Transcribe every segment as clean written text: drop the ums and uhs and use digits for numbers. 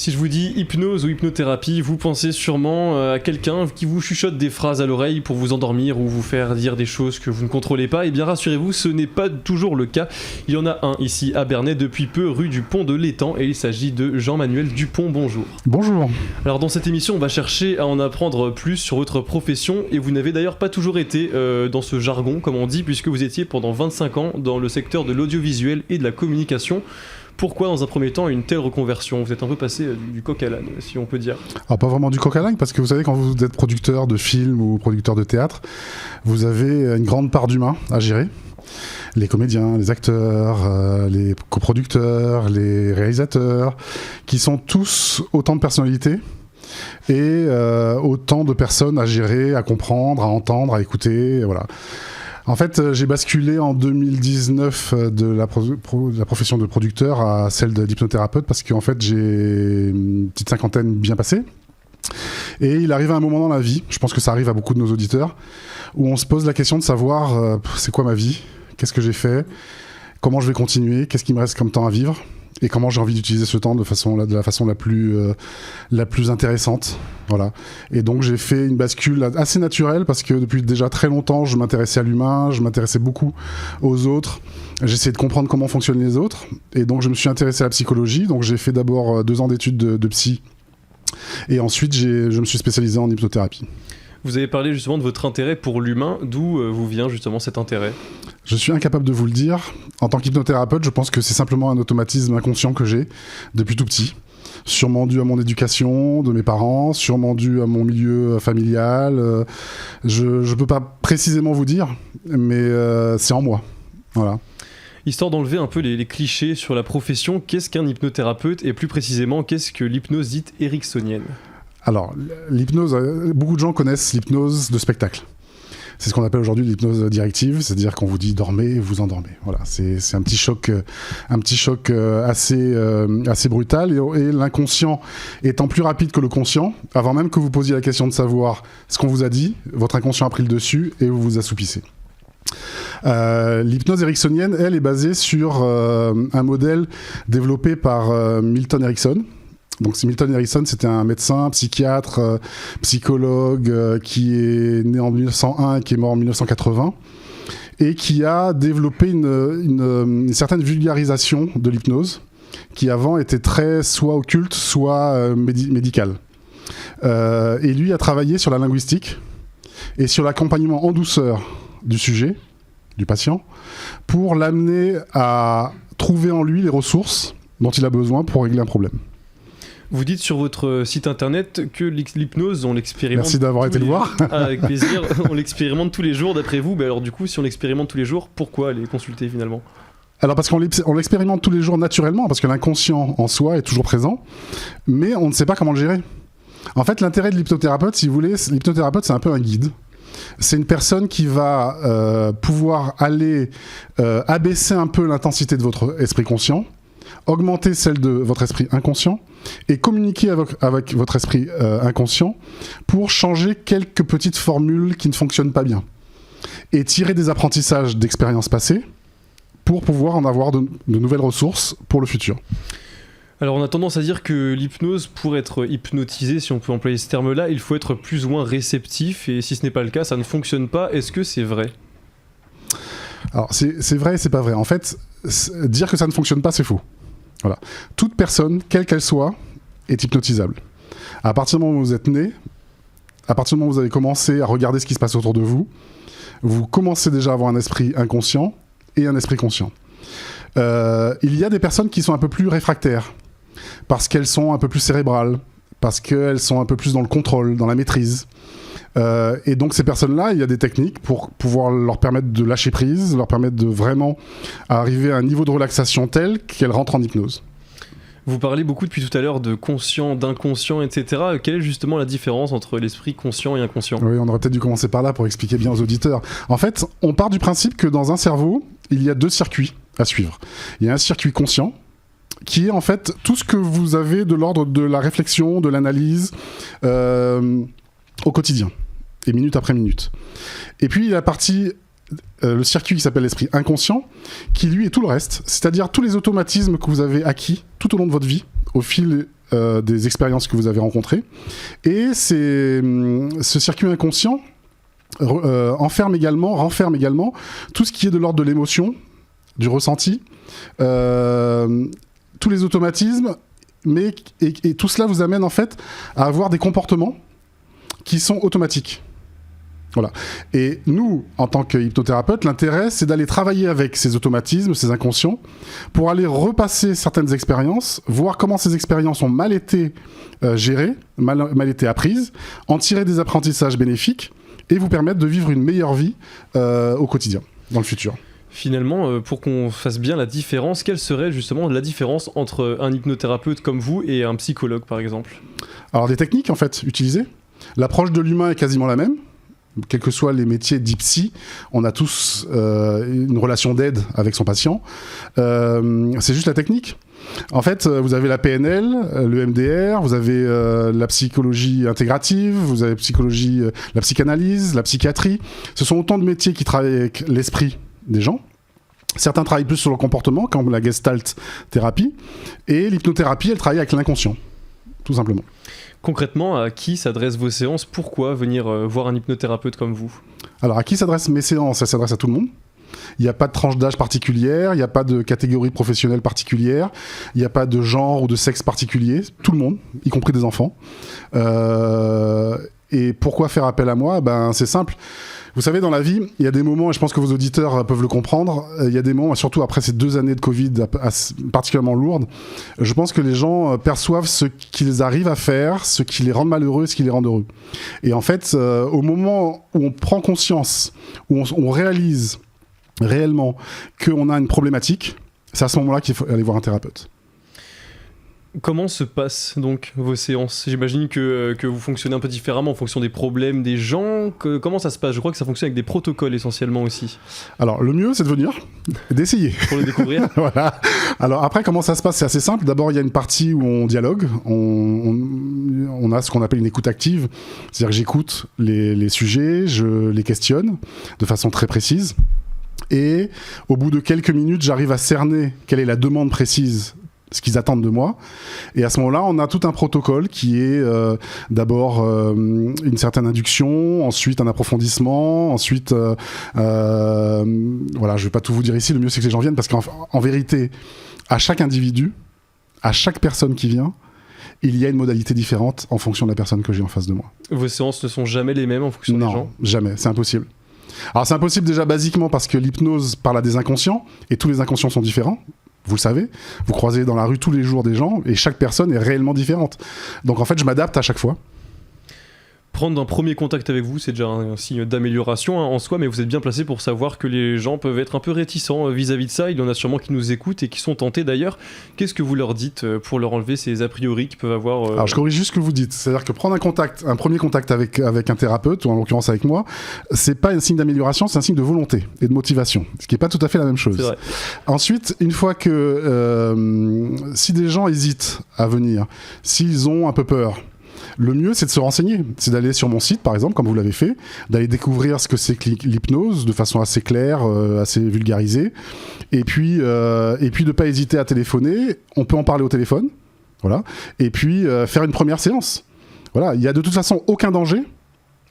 Si je vous dis hypnose ou hypnothérapie, vous pensez sûrement à quelqu'un qui vous chuchote des phrases à l'oreille pour vous endormir ou vous faire dire des choses que vous ne contrôlez pas. Et bien rassurez-vous, ce n'est pas toujours le cas. Il y en a un ici à Bernay depuis peu, rue du Pont de l'Étang, et il s'agit de Jean-Manuel Dupont. Bonjour. Bonjour. Alors dans cette émission, on va chercher à en apprendre plus sur votre profession, et vous n'avez d'ailleurs pas toujours été dans ce jargon, comme on dit, puisque vous étiez pendant 25 ans dans le secteur de l'audiovisuel et de la communication. Pourquoi, dans un premier temps, une telle reconversion ? Vous êtes un peu passé du coq à l'âne, si on peut dire. Alors, pas vraiment du coq à l'âne, parce que vous savez, quand vous êtes producteur de films ou producteur de théâtre, vous avez une grande part d'humain à gérer. Les comédiens, les acteurs, les coproducteurs, les réalisateurs, qui sont tous autant de personnalités et autant de personnes à gérer, à comprendre, à entendre, à écouter, voilà. En fait, j'ai basculé en 2019 de la profession de producteur à celle d'hypnothérapeute parce qu'en fait, j'ai une petite cinquantaine bien passée. Et il arrive un moment dans la vie, je pense que ça arrive à beaucoup de nos auditeurs, où on se pose la question de savoir c'est quoi ma vie, qu'est-ce que j'ai fait, comment je vais continuer, qu'est-ce qui me reste comme temps à vivre et comment j'ai envie d'utiliser ce temps de la façon la plus intéressante. Voilà. Et donc j'ai fait une bascule assez naturelle parce que depuis déjà très longtemps, je m'intéressais à l'humain, je m'intéressais beaucoup aux autres. J'essayais de comprendre comment fonctionnent les autres. Et donc je me suis intéressé à la psychologie. Donc j'ai fait d'abord 2 ans d'études de psy. Et ensuite, je me suis spécialisé en hypnothérapie. Vous avez parlé justement de votre intérêt pour l'humain. D'où vous vient justement cet intérêt ? Je suis incapable de vous le dire. En tant qu'hypnothérapeute, je pense que c'est simplement un automatisme inconscient que j'ai depuis tout petit. Sûrement dû à mon éducation, de mes parents, sûrement dû à mon milieu familial. Je ne peux pas précisément vous dire, mais c'est en moi. Voilà. Histoire d'enlever un peu les clichés sur la profession, qu'est-ce qu'un hypnothérapeute et plus précisément, qu'est-ce que l'hypnose dite ericksonienne ? Alors, l'hypnose, beaucoup de gens connaissent l'hypnose de spectacle. C'est ce qu'on appelle aujourd'hui l'hypnose directive, c'est-à-dire qu'on vous dit dormez et vous endormez. Voilà, c'est un petit choc assez brutal. Et l'inconscient étant plus rapide que le conscient, avant même que vous posiez la question de savoir ce qu'on vous a dit, votre inconscient a pris le dessus et vous vous assoupissez. L'hypnose ericksonienne, elle, est basée sur un modèle développé par Milton Erickson. Donc Milton Erickson, c'était un médecin, psychiatre, psychologue qui est né en 1901 et qui est mort en 1980 et qui a développé une certaine vulgarisation de l'hypnose qui avant était très soit occulte, soit médicale. Et lui a travaillé sur la linguistique et sur l'accompagnement en douceur du sujet, du patient, pour l'amener à trouver en lui les ressources dont il a besoin pour régler un problème. Vous dites sur votre site internet que l'hypnose, on l'expérimente... Merci d'avoir été le voir. Avec plaisir, on l'expérimente tous les jours d'après vous. Mais alors du coup, si on l'expérimente tous les jours, pourquoi aller consulter finalement ? Alors parce qu'on l'expérimente tous les jours naturellement, parce que l'inconscient en soi est toujours présent, mais on ne sait pas comment le gérer. En fait, l'intérêt de l'hypnothérapeute, si vous voulez, l'hypnothérapeute, c'est un peu un guide. C'est une personne qui va pouvoir aller abaisser un peu l'intensité de votre esprit conscient, augmenter celle de votre esprit inconscient et communiquer avec votre esprit inconscient pour changer quelques petites formules qui ne fonctionnent pas bien et tirer des apprentissages d'expériences passées pour pouvoir en avoir de nouvelles ressources pour le futur. Alors on a tendance à dire que l'hypnose, pour être hypnotisé, si on peut employer ce terme-là, il faut être plus ou moins réceptif, et si ce n'est pas le cas, ça ne fonctionne pas. Est-ce que c'est vrai ? Alors c'est vrai et c'est pas vrai. En fait, dire que ça ne fonctionne pas, c'est faux. Voilà. Toute personne, quelle qu'elle soit, est hypnotisable. À partir du moment où vous êtes né, à partir du moment où vous avez commencé à regarder ce qui se passe autour de vous, vous commencez déjà à avoir un esprit inconscient et un esprit conscient. Il y a des personnes qui sont un peu plus réfractaires, parce qu'elles sont un peu plus cérébrales, parce qu'elles sont un peu plus dans le contrôle, dans la maîtrise. Et donc ces personnes-là, il y a des techniques pour pouvoir leur permettre de lâcher prise, leur permettre de vraiment arriver à un niveau de relaxation tel qu'elles rentrent en hypnose. Vous parlez beaucoup depuis tout à l'heure de conscient, d'inconscient, etc. Quelle est justement la différence entre l'esprit conscient et inconscient ? Oui, on aurait peut-être dû commencer par là pour expliquer bien aux auditeurs. En fait, on part du principe que dans un cerveau, il y a 2 circuits à suivre. Il y a un circuit conscient, qui est en fait tout ce que vous avez de l'ordre de la réflexion, de l'analyse au quotidien, et minute après minute. Et puis il y a la partie, le circuit qui s'appelle l'esprit inconscient, qui lui est tout le reste, c'est-à-dire tous les automatismes que vous avez acquis tout au long de votre vie, au fil des expériences que vous avez rencontrées. Et ce circuit inconscient renferme également tout ce qui est de l'ordre de l'émotion, du ressenti, tous les automatismes, et tout cela vous amène en fait à avoir des comportements qui sont automatiques. Voilà. Et nous, en tant qu'hypnothérapeute, l'intérêt, c'est d'aller travailler avec ces automatismes, ces inconscients, pour aller repasser certaines expériences, voir comment ces expériences ont mal été gérées, mal été apprises, en tirer des apprentissages bénéfiques, et vous permettre de vivre une meilleure vie au quotidien, dans le futur. Finalement, pour qu'on fasse bien la différence, quelle serait justement la différence entre un hypnothérapeute comme vous et un psychologue, par exemple ? Alors, des techniques, en fait, utilisées. L'approche de l'humain est quasiment la même. Quels que soient les métiers d'hypsy, on a tous une relation d'aide avec son patient. C'est juste la technique. En fait, vous avez la PNL, le MDR, vous avez la psychologie intégrative, vous avez la psychanalyse, la psychiatrie. Ce sont autant de métiers qui travaillent avec l'esprit des gens. Certains travaillent plus sur le comportement, comme la gestalt thérapie. Et l'hypnothérapie, elle travaille avec l'inconscient, tout simplement. Concrètement, à qui s'adressent vos séances ? Pourquoi venir voir un hypnothérapeute comme vous ? Alors, à qui s'adressent mes séances ? Ça s'adresse à tout le monde. Il n'y a pas de tranche d'âge particulière, il n'y a pas de catégorie professionnelle particulière, il n'y a pas de genre ou de sexe particulier. Tout le monde, y compris des enfants. Et pourquoi faire appel à moi ? C'est simple. Vous savez, dans la vie, il y a des moments, et je pense que vos auditeurs peuvent le comprendre, il y a des moments, surtout après ces 2 années de Covid particulièrement lourdes, je pense que les gens perçoivent ce qu'ils arrivent à faire, ce qui les rend malheureux, ce qui les rend heureux. Et en fait, au moment où on prend conscience, où on réalise réellement qu'on a une problématique, c'est à ce moment-là qu'il faut aller voir un thérapeute. Comment se passent donc vos séances ? J'imagine que vous fonctionnez un peu différemment en fonction des problèmes des gens. Comment ça se passe ? Je crois que ça fonctionne avec des protocoles essentiellement aussi. Alors le mieux c'est de venir, d'essayer. Pour le découvrir. Voilà. Alors après comment ça se passe ? C'est assez simple. D'abord il y a une partie où on dialogue. On a ce qu'on appelle une écoute active. C'est-à-dire que j'écoute les sujets, je les questionne de façon très précise. Et au bout de quelques minutes, j'arrive à cerner quelle est la demande précise, ce qu'ils attendent de moi. Et à ce moment-là, on a tout un protocole qui est d'abord une certaine induction, ensuite un approfondissement, ensuite... voilà, je vais pas tout vous dire ici, le mieux c'est que les gens viennent, parce qu'en vérité, à chaque individu, à chaque personne qui vient, il y a une modalité différente en fonction de la personne que j'ai en face de moi. Vos séances ne sont jamais les mêmes en fonction des gens ? Non, jamais, c'est impossible. Alors c'est impossible déjà basiquement parce que l'hypnose parle à des inconscients, et tous les inconscients sont différents. Vous le savez, vous croisez dans la rue tous les jours des gens et chaque personne est réellement différente. Donc en fait, je m'adapte à chaque fois. Prendre un premier contact avec vous, c'est déjà un signe d'amélioration en soi, mais vous êtes bien placé pour savoir que les gens peuvent être un peu réticents vis-à-vis de ça. Il y en a sûrement qui nous écoutent et qui sont tentés d'ailleurs. Qu'est-ce que vous leur dites pour leur enlever ces a priori qu'ils peuvent avoir Alors je corrige juste ce que vous dites. C'est-à-dire que prendre un premier contact avec un thérapeute, ou en l'occurrence avec moi, c'est pas un signe d'amélioration, c'est un signe de volonté et de motivation. Ce qui n'est pas tout à fait la même chose. C'est vrai. Ensuite, une fois que... si des gens hésitent à venir, s'ils ont un peu peur... Le mieux, c'est de se renseigner. C'est d'aller sur mon site, par exemple, comme vous l'avez fait, d'aller découvrir ce que c'est que l'hypnose de façon assez claire, assez vulgarisée. Et puis de ne pas hésiter à téléphoner. On peut en parler au téléphone. Voilà. Et puis, faire une première séance. Voilà. Il n'y a de toute façon aucun danger.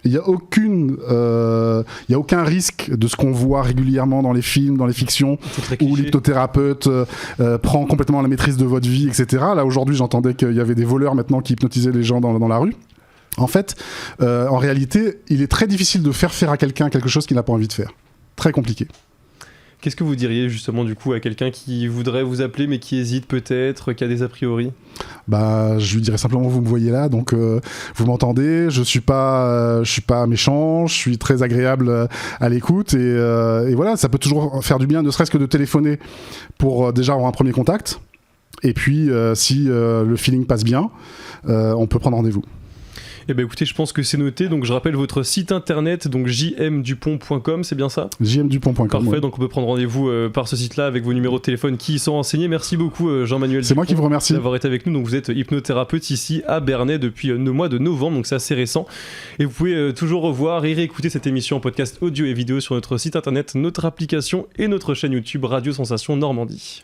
Il n'y a aucun risque de ce qu'on voit régulièrement dans les films, dans les fictions, où l'hypnothérapeute prend complètement la maîtrise de votre vie, etc. Là, aujourd'hui, j'entendais qu'il y avait des voleurs maintenant qui hypnotisaient les gens dans la rue. En fait, en réalité, il est très difficile de faire à quelqu'un quelque chose qu'il n'a pas envie de faire. Très compliqué. Qu'est-ce que vous diriez justement du coup à quelqu'un qui voudrait vous appeler mais qui hésite peut-être, qui a des a priori ? Je lui dirais simplement vous me voyez là, donc vous m'entendez, je suis pas méchant, je suis très agréable à l'écoute et voilà, ça peut toujours faire du bien, ne serait-ce que de téléphoner pour déjà avoir un premier contact. Et puis si le feeling passe bien, on peut prendre rendez-vous. Eh bien écoutez, je pense que c'est noté, donc je rappelle votre site internet, donc jmdupont.com, c'est bien ça ? jmdupont.com. Parfait, oui. Donc on peut prendre rendez-vous par ce site-là avec vos numéros de téléphone qui y sont renseignés. Merci beaucoup Jean-Manuel C'est Dupont, moi qui vous remercie d'avoir été avec nous. Donc vous êtes hypnothérapeute ici à Bernay depuis le mois de novembre, donc c'est assez récent. Et vous pouvez toujours revoir et réécouter cette émission en podcast audio et vidéo sur notre site internet, notre application et notre chaîne YouTube Radio Sensation Normandie.